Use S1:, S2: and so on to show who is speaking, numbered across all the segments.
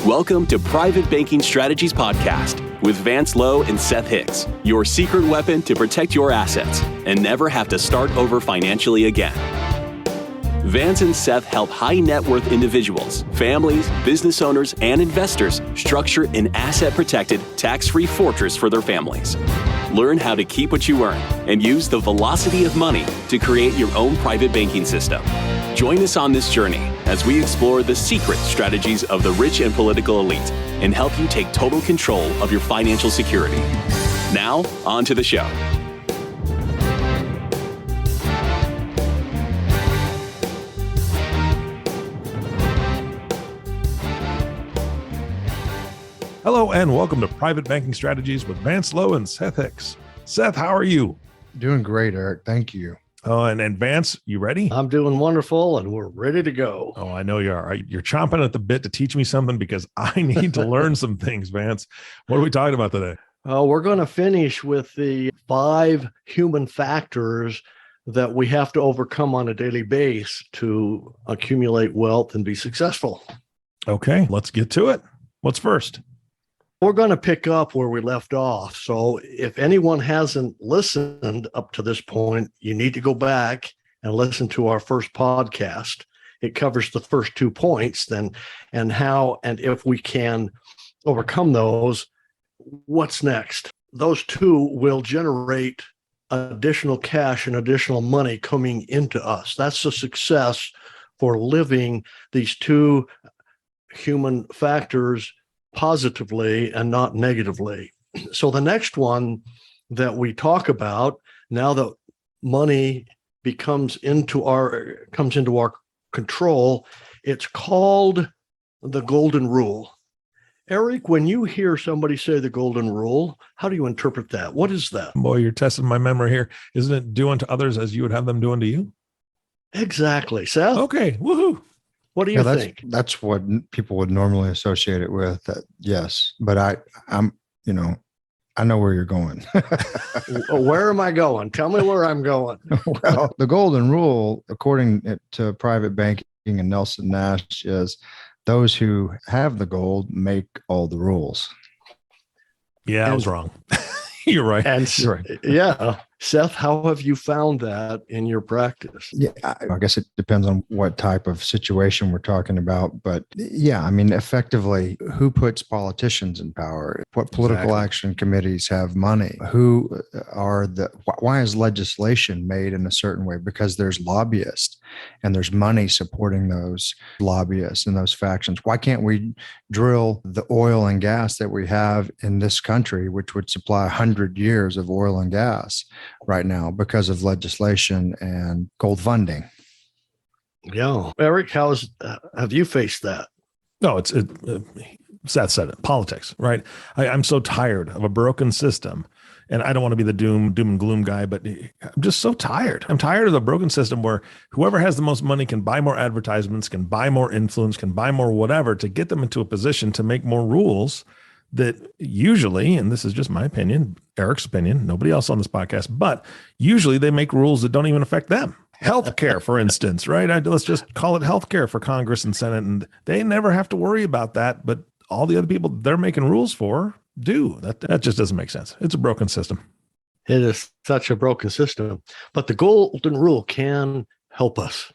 S1: Welcome to Private Banking Strategies Podcast with Vance, Lowe, and Seth Hicks, your secret weapon to protect your assets and never have to start over financially again. Vance and Seth help high net worth individuals, families, business owners, and investors structure an asset-protected, tax-free fortress for their families. Learn how to keep what you earn and use the velocity of money to create your own private banking system. Join us on this journey as we explore the secret strategies of the rich and political elite and help you take total control of your financial security. Now, on to the show.
S2: Hello and welcome to Private Banking Strategies with Vance, Lowe, and Seth Hicks. Seth, how are you?
S3: Doing great, Eric. Thank you.
S2: Oh, and Vance, you ready?
S4: I'm doing wonderful, and we're ready to go.
S2: Oh, I know you are. You're chomping at the bit to teach me something because I need to learn some things, Vance. What are we talking about today?
S4: We're going to finish with the 5 human factors that we have to overcome on a daily basis to accumulate wealth and be successful.
S2: Okay, let's get to it. What's first?
S4: We're going to pick up where we left off. So if anyone hasn't listened up to this point, you need to go back and listen to our first podcast. It covers the first 2 points then, and how and if we can overcome those, what's next? Those 2 will generate additional cash and additional money coming into us. That's the success for living these 2 human factors positively and not negatively. So the next one that we talk about, now that money comes into our control, it's called the golden rule. Eric, when you hear somebody say the golden rule, how do you interpret that? What is that?
S2: Boy, you're testing my memory here. Isn't it do unto others as you would have them do unto you?
S4: Exactly. Seth?
S2: Okay. Woohoo.
S4: What do you think?
S3: That's what people would normally associate it with. Yes, but I know where you're going.
S4: Where am I going? Tell me where I'm going.
S3: Well, the golden rule, according to private banking and Nelson Nash, is those who have the gold make all the rues.
S2: Yeah, I was wrong. You're right.
S4: And
S2: You're right.
S4: Yeah. Seth, how have you found that in your practice?
S3: Yeah, I guess it depends on what type of situation we're talking about. But yeah, I mean, effectively, who puts politicians in power? What political action committees have money? Why is legislation made in a certain way? Because there's lobbyists and there's money supporting those lobbyists and those factions. Why can't we drill the oil and gas that we have in this country, which would supply 100 years of oil and gas right now because of legislation and gold funding?
S4: Yeah. Eric, have you faced that?
S2: No, Seth said it, politics, right? I'm so tired of a broken system, and I don't want to be the doom and gloom guy, but I'm just so tired. I'm tired of the broken system where whoever has the most money can buy more advertisements, can buy more influence, can buy more whatever to get them into a position to make more rules that usually, and this is just my opinion, Eric's opinion, nobody else on this podcast, but usually they make rules that don't even affect them. Healthcare, for instance, right? Let's just call it healthcare for Congress and Senate, and they never have to worry about that. But all the other people they're making rules for do. That just doesn't make sense. It's a broken system.
S4: It is such a broken system. But the golden rule can help us.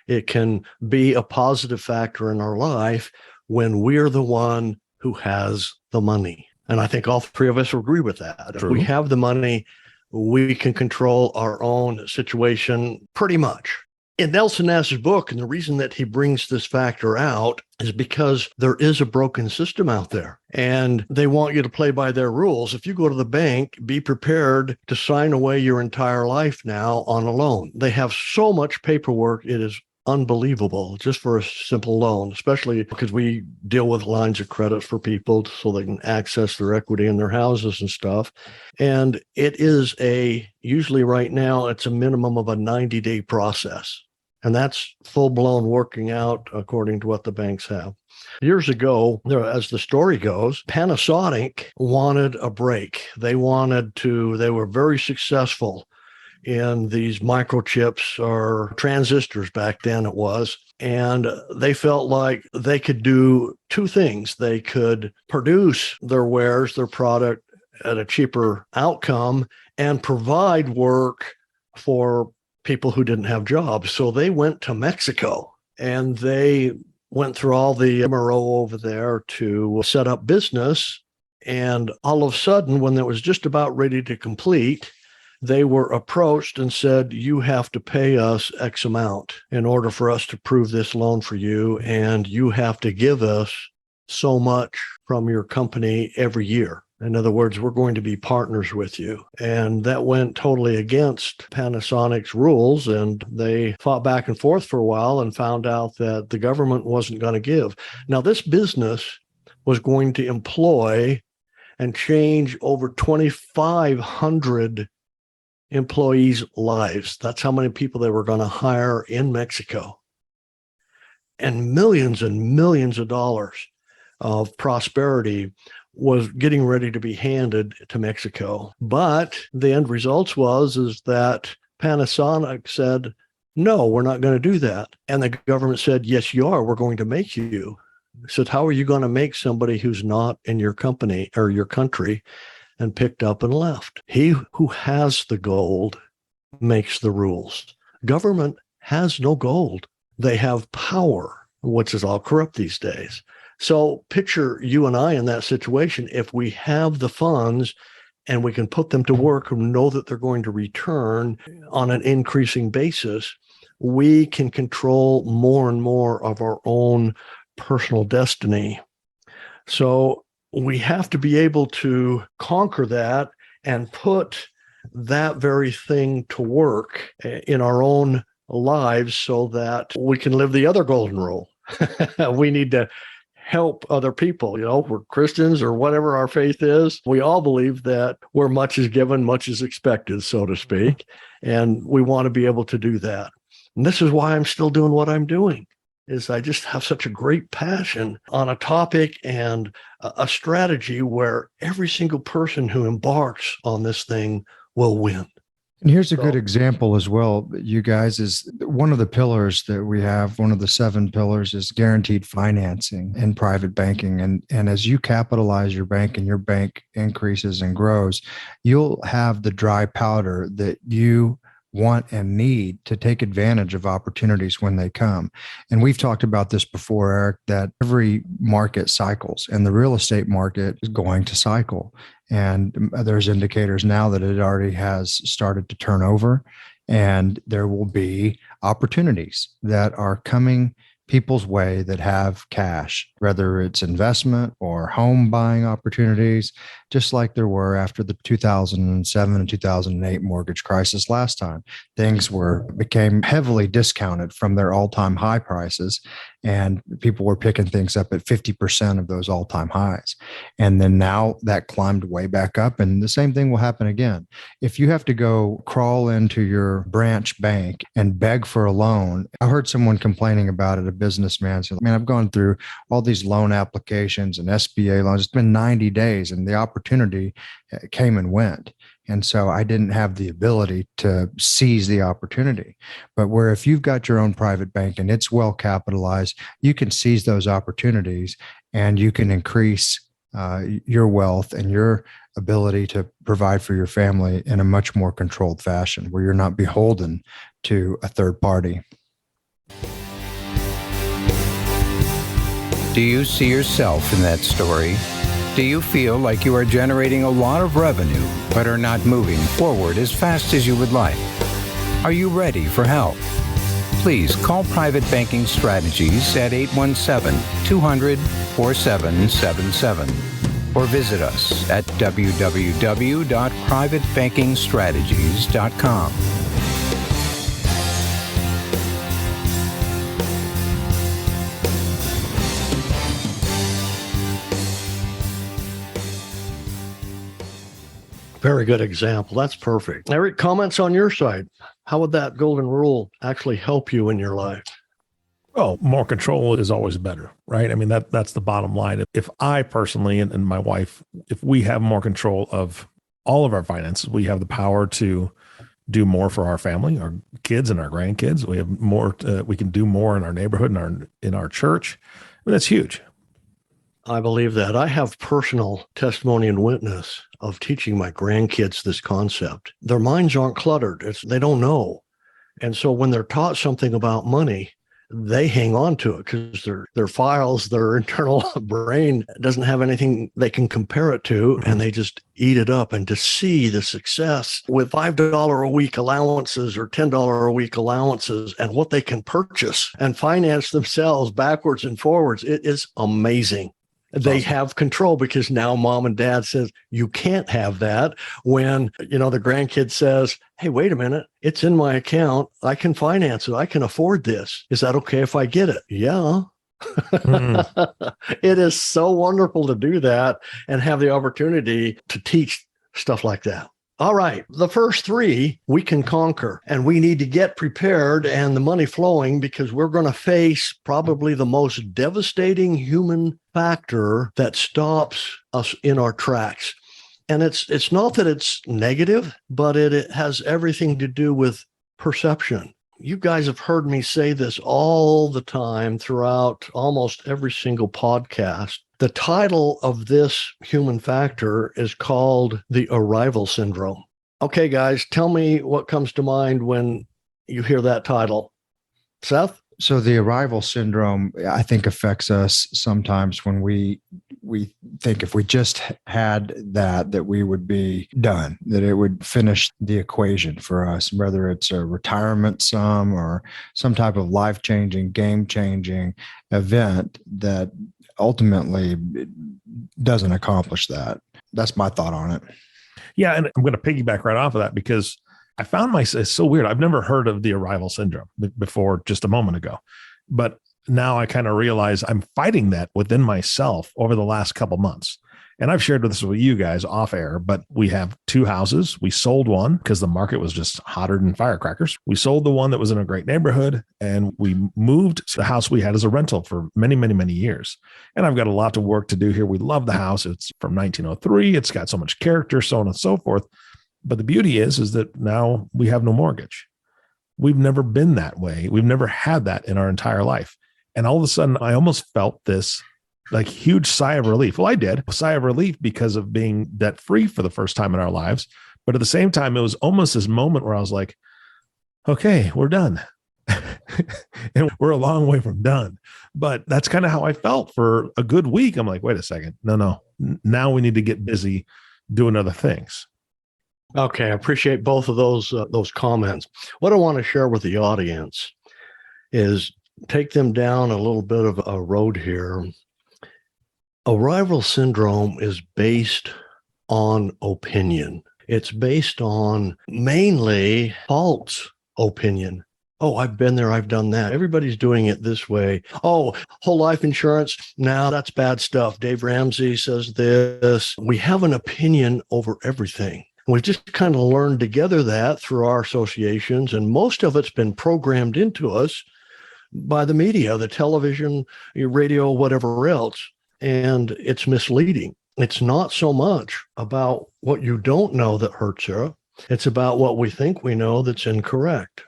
S4: It can be a positive factor in our life when we're the one who has the money. And I think all 3 of us agree with that.
S2: True.
S4: If we have the money, we can control our own situation pretty much. In Nelson Nash's book, and the reason that he brings this factor out is because there is a broken system out there and they want you to play by their rules. If you go to the bank, be prepared to sign away your entire life now on a loan. They have so much paperwork. It is unbelievable just for a simple loan, especially because we deal with lines of credit for people so they can access their equity in their houses and stuff. And it is usually right now, it's a minimum of a 90-day process. And that's full-blown working out according to what the banks have. Years ago, as the story goes, Panasonic wanted a break. They were very successful in these microchips or transistors back then it was. And they felt like they could do two things. They could produce their wares, their product at a cheaper outcome, and provide work for people who didn't have jobs. So they went to Mexico and they went through all the MRO over there to set up business. And all of a sudden, when it was just about ready to complete, they were approached and said, you have to pay us X amount in order for us to approve this loan for you. And you have to give us so much from your company every year. In other words, we're going to be partners with you. And that went totally against Panasonic's rules. And they fought back and forth for a while and found out that the government wasn't going to give. Now, this business was going to employ and change over 2,500 employees' lives. That's how many people they were going to hire in Mexico. And millions of dollars of prosperity was getting ready to be handed to Mexico. But the end result is that Panasonic said, no, we're not going to do that. And the government said, yes, you are. We're going to make you. Said, how are you going to make somebody who's not in your company or your country? And picked up and left. He who has the gold makes the rules. Government has no gold. They have power, which is all corrupt these days. So picture you and I in that situation. If we have the funds and we can put them to work and know that they're going to return on an increasing basis, we can control more and more of our own personal destiny. So we have to be able to conquer that and put that very thing to work in our own lives so that we can live the other golden rule. We need to help other people. You know, we're Christians or whatever our faith is. We all believe that where much is given, much is expected, so to speak. And we want to be able to do that. And this is why I'm still doing what I'm doing. Is I just have such a great passion on a topic and a strategy where every single person who embarks on this thing will win.
S3: And here's a good example as well, you guys, is one of the pillars that we have, one of the 7 pillars is guaranteed financing in private banking. And as you capitalize your bank and your bank increases and grows, you'll have the dry powder that you want and need to take advantage of opportunities when they come. And we've talked about this before, Eric, that every market cycles and the real estate market is going to cycle. And there's indicators now that it already has started to turn over, and there will be opportunities that are coming people's way that have cash, whether it's investment or home buying opportunities, just like there were after the 2007 and 2008 mortgage crisis last time. Things became heavily discounted from their all-time high prices, and people were picking things up at 50% of those all-time highs. And then now that climbed way back up, and the same thing will happen again. If you have to go crawl into your branch bank and beg for a loan, I heard someone complaining about it, a businessman said, man, I've gone through all these loan applications and SBA loans. It's been 90 days and the opportunity came and went. And so I didn't have the ability to seize the opportunity. But where if you've got your own private bank and it's well capitalized, you can seize those opportunities and you can increase your wealth and your ability to provide for your family in a much more controlled fashion where you're not beholden to a third party.
S5: Do you see yourself in that story? Do you feel like you are generating a lot of revenue, but are not moving forward as fast as you would like? Are you ready for help? Please call Private Banking Strategies at 817-200-4777 or visit us at www.privatebankingstrategies.com.
S4: Very good example. That's perfect. Eric, comments on your side. How would that golden rule actually help you in your life?
S2: Oh, more control is always better, right? I mean, that's the bottom line. If I personally and my wife, if we have more control of all of our finances, we have the power to do more for our family, our kids and our grandkids. We have more, we can do more in our neighborhood and in our church. I mean, that's huge.
S4: I believe that. I have personal testimony and witness of teaching my grandkids this concept. Their minds aren't cluttered. They don't know. And so when they're taught something about money, they hang on to it because their files, their internal brain doesn't have anything they can compare it to, and they just eat it up. And to see the success with $5 a week allowances or $10 a week allowances and what they can purchase and finance themselves backwards and forwards, it is amazing. They have control because now mom and dad says, you can't have that. When, the grandkid says, hey, wait a minute, it's in my account. I can finance it. I can afford this. Is that okay if I get it? Yeah. It is so wonderful to do that and have the opportunity to teach stuff like that. All right. The first three we can conquer, and we need to get prepared and the money flowing because we're going to face probably the most devastating human factor that stops us in our tracks. And it's not that it's negative, but it has everything to do with perception. You guys have heard me say this all the time throughout almost every single podcast. The title of this human factor is called the arrival syndrome. Okay, guys, tell me what comes to mind when you hear that title. Seth?
S3: So the arrival syndrome, I think, affects us sometimes when we think if we just had that we would be done, that it would finish the equation for us, whether it's a retirement sum or some type of life-changing, game-changing event that ultimately doesn't accomplish that. That's my thought on it.
S2: Yeah. And I'm going to piggyback right off of that because I found myself, it's so weird. I've never heard of the arrival syndrome before just a moment ago, but now I kind of realize I'm fighting that within myself over the last couple months. And I've shared this with you guys off air, but we have two houses. We sold one because the market was just hotter than firecrackers. We sold the one that was in a great neighborhood, and we moved to the house we had as a rental for many, many, many years. And I've got a lot of work to do here. We love the house. It's from 1903. It's got so much character, so on and so forth. But the beauty is that now we have no mortgage. We've never been that way. We've never had that in our entire life. And all of a sudden, I almost felt this like huge sigh of relief. Well, I did a sigh of relief because of being debt free for the first time in our lives. But at the same time, it was almost this moment where I was like, okay, we're done. And we're a long way from done. But that's kind of how I felt for a good week. I'm like, wait a second. No. Now we need to get busy doing other things.
S4: Okay. I appreciate both of those comments. What I want to share with the audience is take them down a little bit of a road here. Arrival syndrome is based on opinion. It's based on mainly false opinion. Oh, I've been there. I've done that. Everybody's doing it this way. Oh, whole life insurance. Now that's bad stuff. Dave Ramsey says this. We have an opinion over everything. We've just kind of learned together that through our associations, and most of it's been programmed into us by the media, the television, radio, whatever else. And it's misleading. It's not so much about what you don't know that hurts you. It's about what we think we know that's incorrect.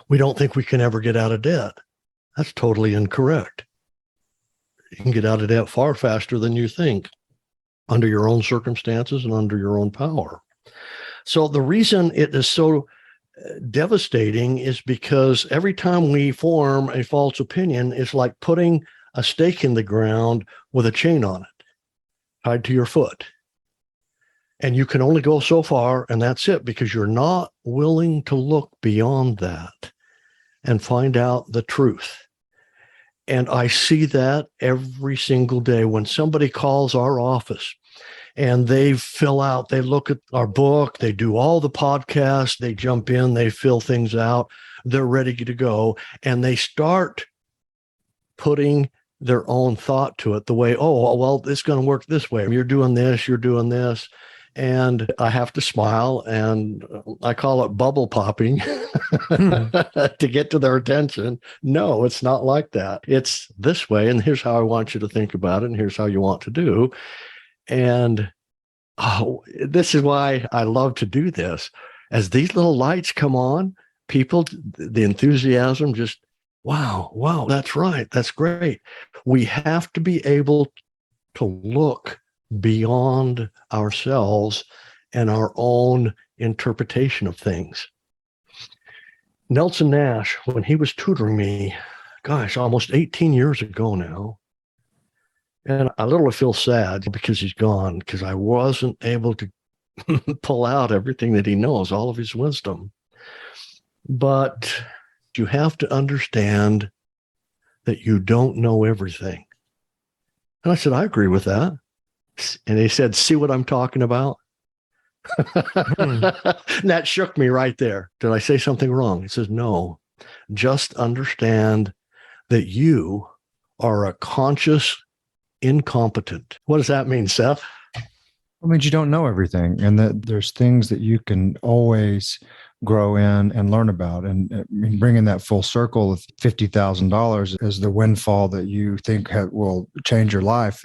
S4: We don't think we can ever get out of debt. That's totally incorrect. You can get out of debt far faster than you think, under your own circumstances and under your own power. So the reason it is so devastating is because every time we form a false opinion, it's like putting a stake in the ground with a chain on it, tied to your foot. And you can only go so far, and that's it, because you're not willing to look beyond that and find out the truth. And I see that every single day when somebody calls our office and they look at our book, they do all the podcasts, they jump in, they fill things out, they're ready to go, and they start putting their own thought to it, the way, oh, well, it's going to work this way. You're doing this, you're doing this. And I have to smile, and I call it bubble popping to get to their attention. No, it's not like that. It's this way, and here's how I want you to think about it, and here's how you want to do. And this is why I love to do this. as these little lights come on, people, the enthusiasm just, wow, that's right. That's great. We have to be able to look beyond ourselves and our own interpretation of things. Nelson Nash, when he was tutoring me, gosh, almost 18 years ago now, and I literally feel sad because he's gone, because I wasn't able to pull out everything that he knows, all of his wisdom. But you have to understand that you don't know everything. And I said, I agree with that. And he said, see what I'm talking about? And that shook me right there. Did I say something wrong? He says, no, just understand that you are a conscious incompetent. What does that mean, Seth?
S3: It means you don't know everything, and that there's things that you can always grow in and learn about. And bringing that full circle of $50,000 as the windfall that you think will change your life,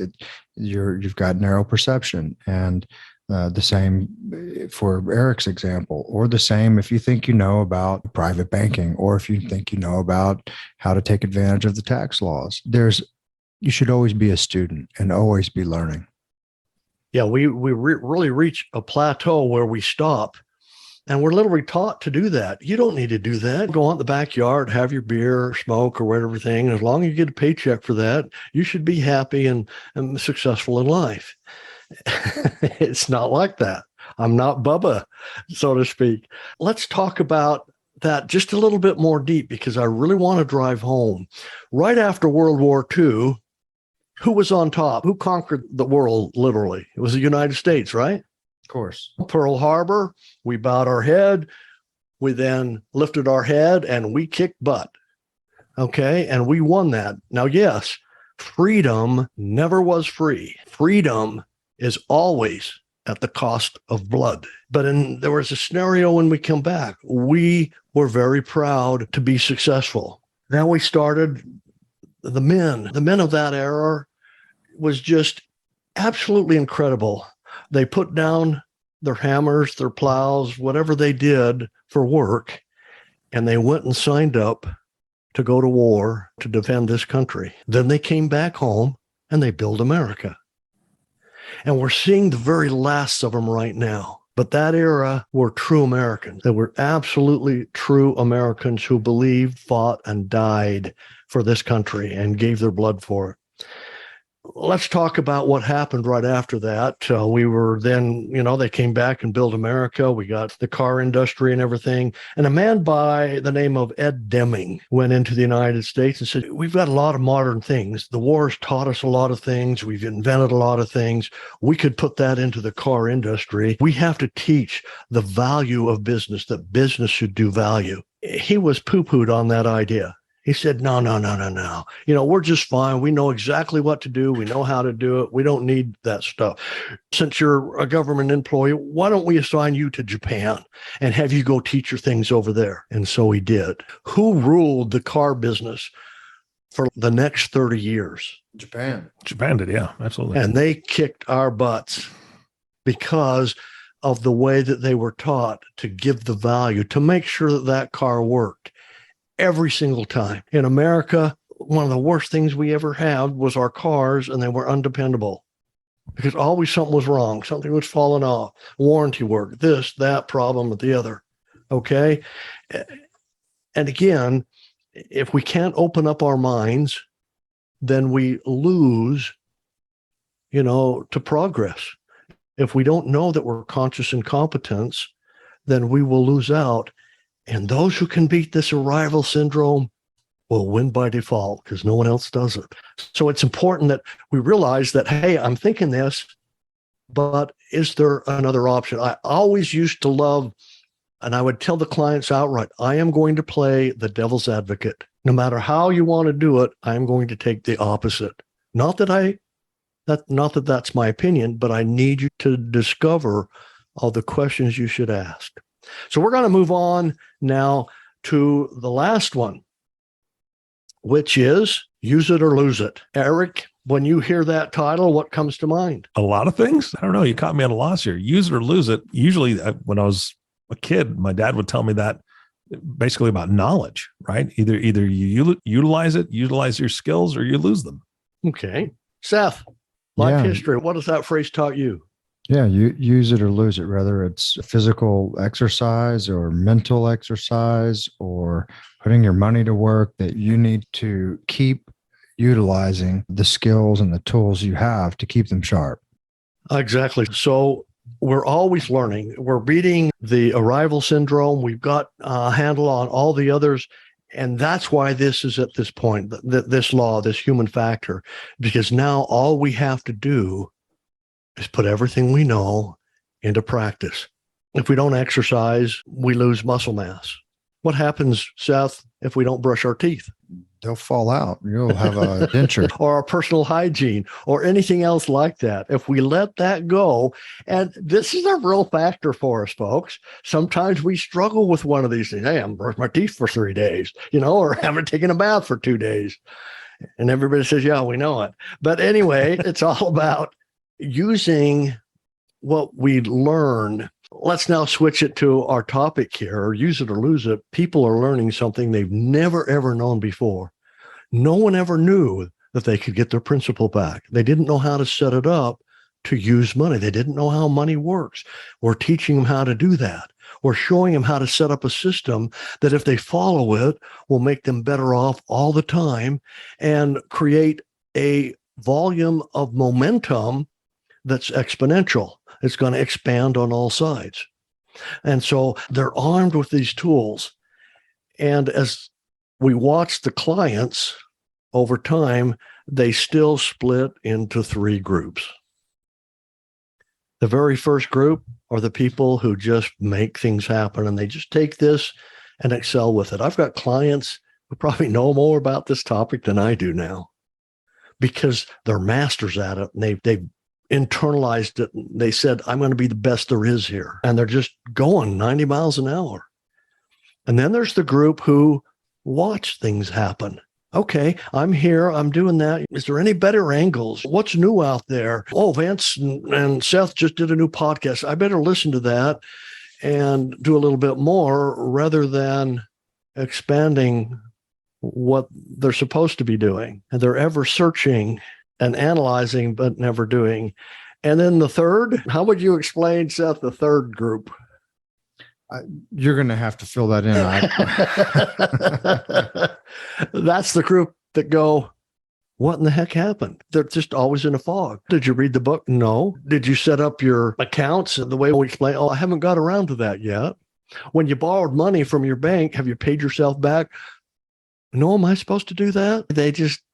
S3: you've got narrow perception. And the same for Eric's example, or the same if you think you know about private banking, or if you think you know about how to take advantage of the tax laws. You should always be a student and always be learning.
S4: Yeah, we really reach a plateau where we stop, and we're literally taught to do that. You don't need to do that. Go out in the backyard, have your beer, smoke, or whatever thing. As long as you get a paycheck for that, you should be happy and successful in life. It's not like that. I'm not Bubba, so to speak. Let's talk about that just a little bit more deep, because I really want to drive home. Right after World War II, who was on top? Who conquered the world, literally? It was the United States, right?
S3: Of course.
S4: Pearl Harbor, we bowed our head. We then lifted our head and we kicked butt. Okay, and we won that. Now, yes, freedom never was free. Freedom is always at the cost of blood. But there was a scenario when we come back. We were very proud to be successful. Then we started the men of that era was just absolutely incredible. They put down their hammers, their plows, whatever they did for work, and they went and signed up to go to war to defend this country. Then they came back home and they built America. And we're seeing the very last of them right now. But that era were true Americans. They were absolutely true Americans who believed, fought, and died for this country and gave their blood for it. Let's talk about what happened right after that. We were then, they came back and built America. We got the car industry and everything. And a man by the name of Ed Deming went into the United States and said, we've got a lot of modern things. The war's taught us a lot of things. We've invented a lot of things. We could put that into the car industry. We have to teach the value of business, that business should do value. He was poo-pooed on that idea. He said, no. We're just fine. We know exactly what to do. We know how to do it. We don't need that stuff. Since you're a government employee, why don't we assign you to Japan and have you go teach your things over there? And so he did. Who ruled the car business for the next 30 years?
S3: Japan.
S2: Japan did, yeah, absolutely.
S4: And they kicked our butts because of the way that they were taught to give the value, to make sure that that car worked. Every single time. In America, one of the worst things we ever had was our cars, and they were undependable because always something was wrong. Something was falling off. Warranty work, this, that problem with the other. Okay. And again, if we can't open up our minds, then we lose, to progress. If we don't know that we're conscious incompetence, then we will lose out. And those who can beat this arrival syndrome will win by default because no one else does it. So it's important that we realize that, hey, I'm thinking this, but is there another option? I always used to love, and I would tell the clients outright, I am going to play the devil's advocate. No matter how you want to do it, I'm going to take the opposite. Not that that's my opinion, but I need you to discover all the questions you should ask. So we're going to move on now to the last one, which is use it or lose it. Eric, when you hear that title, what comes to mind?
S2: A lot of things. I don't know. You caught me at a loss here. Use it or lose it. Usually when I was a kid, my dad would tell me that basically about knowledge, right? Either you utilize your skills, or you lose them.
S4: Okay. Seth, life history. What has that phrase taught you?
S3: Yeah, you use it or lose it, whether it's physical exercise or mental exercise or putting your money to work, that you need to keep utilizing the skills and the tools you have to keep them sharp.
S4: Exactly. So we're always learning. We're beating the arrival syndrome. We've got a handle on all the others. And that's why this is at this point, this law, this human factor, because now all we have to do is put everything we know into practice. If we don't exercise, we lose muscle mass. What happens, Seth, if we don't brush our teeth?
S3: They'll fall out. You'll have a denture.
S4: Or our personal hygiene or anything else like that. If we let that go, and this is a real factor for us, folks. Sometimes we struggle with one of these things. Hey, I haven't brushed my teeth for 3 days, or haven't taken a bath for 2 days. And everybody says, yeah, we know it. But anyway, it's all about using what we learn. Let's now switch it to our topic here, use it or lose it. People are learning something they've never, ever known before. No one ever knew that they could get their principal back. They didn't know how to set it up to use money. They didn't know how money works. We're teaching them how to do that. We're showing them how to set up a system that if they follow it, will make them better off all the time and create a volume of momentum that's exponential. It's going to expand on all sides. And so they're armed with these tools. And as we watch the clients over time, they still split into 3 groups. The very first group are the people who just make things happen, and they just take this and excel with it. I've got clients who probably know more about this topic than I do now because they're masters at it, and they've internalized it. They said, I'm going to be the best there is here. And they're just going 90 miles an hour. And then there's the group who watch things happen. Okay, I'm here. I'm doing that. Is there any better angles? What's new out there? Oh, Vance and Seth just did a new podcast. I better listen to that and do a little bit more rather than expanding what they're supposed to be doing. And they're ever searching and analyzing, but never doing. And then the third, how would you explain, Seth, the third group?
S3: You're going to have to fill that in.
S4: That's the group that go, what in the heck happened? They're just always in a fog. Did you read the book? No. Did you set up your accounts the way we explain? Oh, I haven't got around to that yet. When you borrowed money from your bank, have you paid yourself back? No, am I supposed to do that?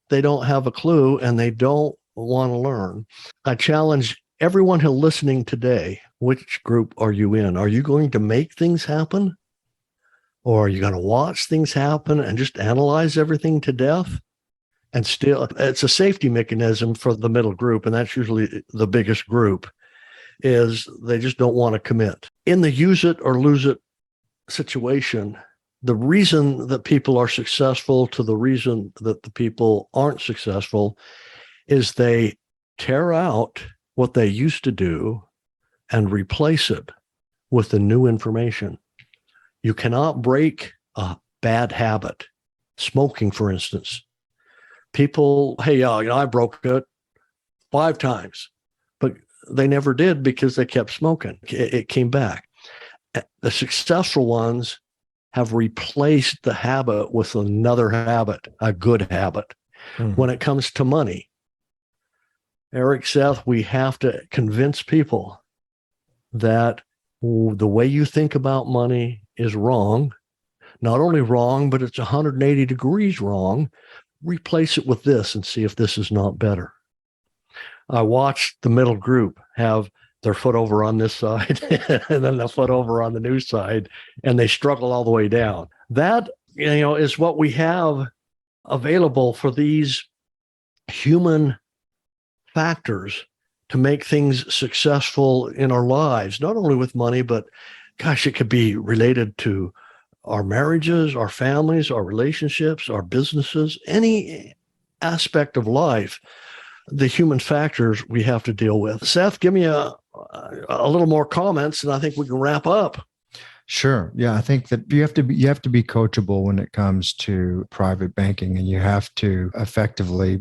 S4: They don't have a clue, and they don't want to learn. I challenge everyone who's listening today, which group are you in? Are you going to make things happen? Or are you going to watch things happen and just analyze everything to death? And still, it's a safety mechanism for the middle group, and that's usually the biggest group, is they just don't want to commit. In the use it or lose it situation, the reason that people are successful to the reason that the people aren't successful is they tear out what they used to do and replace it with the new information. You cannot break a bad habit. Smoking, for instance. People, hey, I broke it 5 times, but they never did because they kept smoking. It came back. The successful ones have replaced the habit with another habit, a good habit. When it comes to money, Eric, Seth, we have to convince people that the way you think about money is wrong. Not only wrong, but it's 180 degrees wrong. Replace it with this and see if this is not better. I watched the middle group have their foot over on this side and then the foot over on the new side, and they struggle all the way down. That, is what we have available for these human factors to make things successful in our lives, not only with money, but gosh, it could be related to our marriages, our families, our relationships, our businesses, any aspect of life, the human factors we have to deal with. Seth, give me a little more comments, and I think we can wrap up.
S3: Sure. Yeah, I think that you have to be coachable when it comes to private banking, and you have to effectively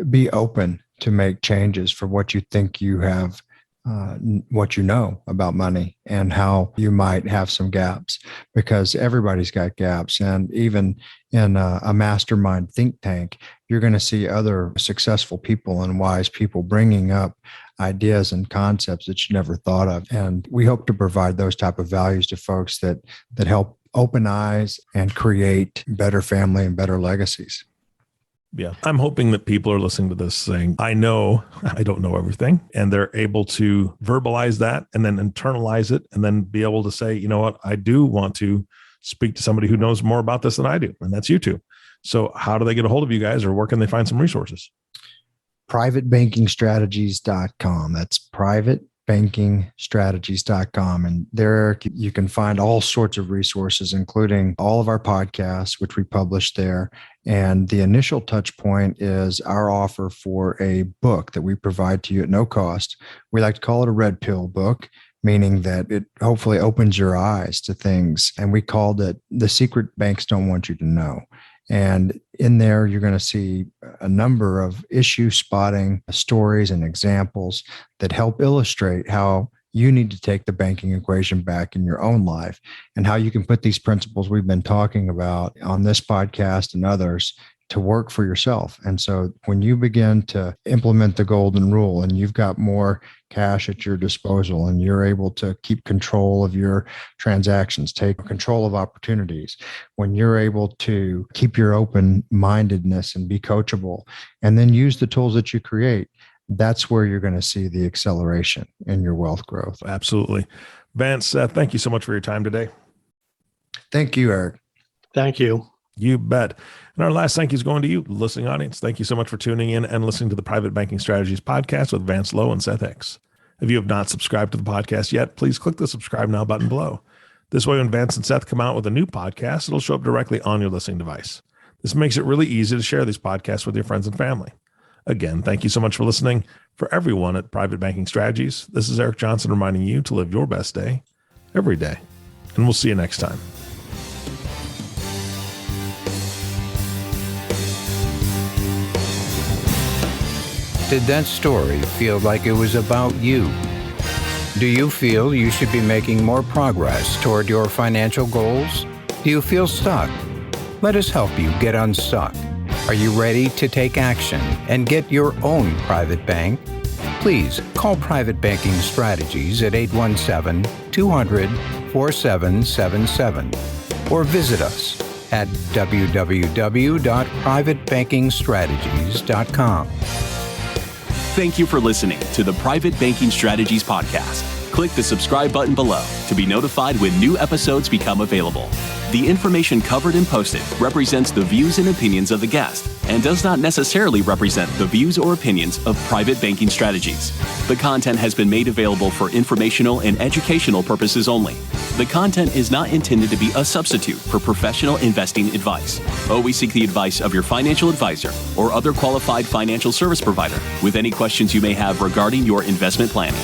S3: be open to make changes for what you think you have, what you know about money, and how you might have some gaps, because everybody's got gaps. And even in a mastermind think tank, you're going to see other successful people and wise people bringing up ideas and concepts that you never thought of. And we hope to provide those type of values to folks that help open eyes and create better family and better legacies.
S2: Yeah. I'm hoping that people are listening to this saying, I know I don't know everything. And they're able to verbalize that and then internalize it and then be able to say, you know what, I do want to speak to somebody who knows more about this than I do. And that's you two. So how do they get a hold of you guys, or where can they find some resources?
S3: privatebankingstrategies.com. That's privatebankingstrategies.com. And there you can find all sorts of resources, including all of our podcasts, which we publish there. And the initial touch point is our offer for a book that we provide to you at no cost. We like to call it a red pill book, meaning that it hopefully opens your eyes to things. And we called it The Secret Banks Don't Want You to Know. And in there, you're going to see a number of issue spotting stories and examples that help illustrate how you need to take the banking equation back in your own life, and how you can put these principles we've been talking about on this podcast and others to work for yourself. And so when you begin to implement the golden rule, and you've got more cash at your disposal, and you're able to keep control of your transactions, take control of opportunities, when you're able to keep your open-mindedness and be coachable, and then use the tools that you create, that's where you're going to see the acceleration in your wealth growth.
S2: Absolutely. Vance, Seth, thank you so much for your time today.
S3: Thank you, Eric.
S4: Thank you.
S2: You bet. And our last thank you is going to you, the listening audience. Thank you so much for tuning in and listening to the Private Banking Strategies podcast with Vance Lowe and Seth Hicks. If you have not subscribed to the podcast yet, please click the subscribe now button below. This way, when Vance and Seth come out with a new podcast, it'll show up directly on your listening device. This makes it really easy to share these podcasts with your friends and family. Again, thank you so much for listening. For everyone at Private Banking Strategies, this is Eric Johnson reminding you to live your best day every day. And we'll see you next time.
S5: Did that story feel like it was about you? Do you feel you should be making more progress toward your financial goals? Do you feel stuck? Let us help you get unstuck. Are you ready to take action and get your own private bank? Please call Private Banking Strategies at 817-200-4777 or visit us at www.privatebankingstrategies.com.
S1: Thank you for listening to the Private Banking Strategies podcast. Click the subscribe button below to be notified when new episodes become available. The information covered and posted represents the views and opinions of the guest and does not necessarily represent the views or opinions of Private Banking Strategies. The content has been made available for informational and educational purposes only. The content is not intended to be a substitute for professional investing advice. Always seek the advice of your financial advisor or other qualified financial service provider with any questions you may have regarding your investment planning.